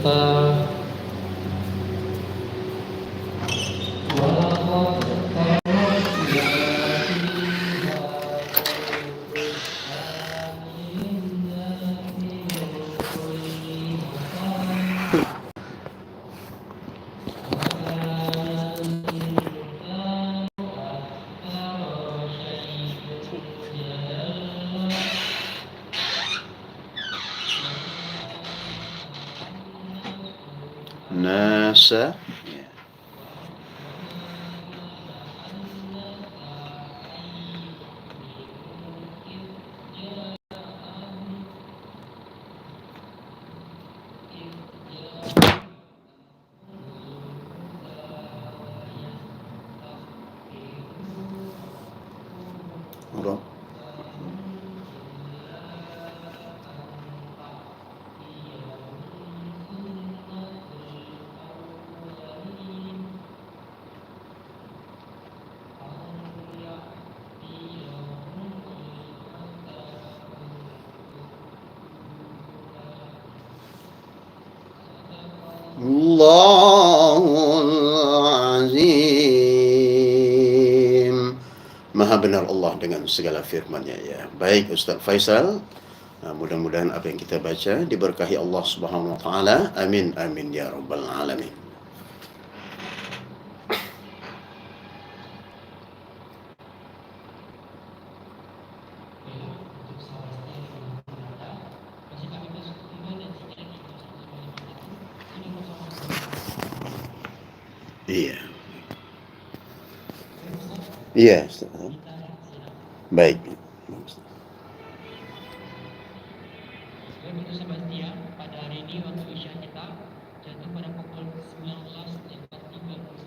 kita. Nasa. Rob. Allahul Azim. Maha benar Allah dengan segala firman-Nya ya. Baik Ustaz Faisal, mudah-mudahan apa yang kita baca diberkahi Allah Subhanahu wa taala. Amin amin ya rabbal alamin. Iya. Iya, Ustaz. Baik. Begitu Sobat Setia, pada hari ini waktu Isya kita jatuh pada pukul 19.43.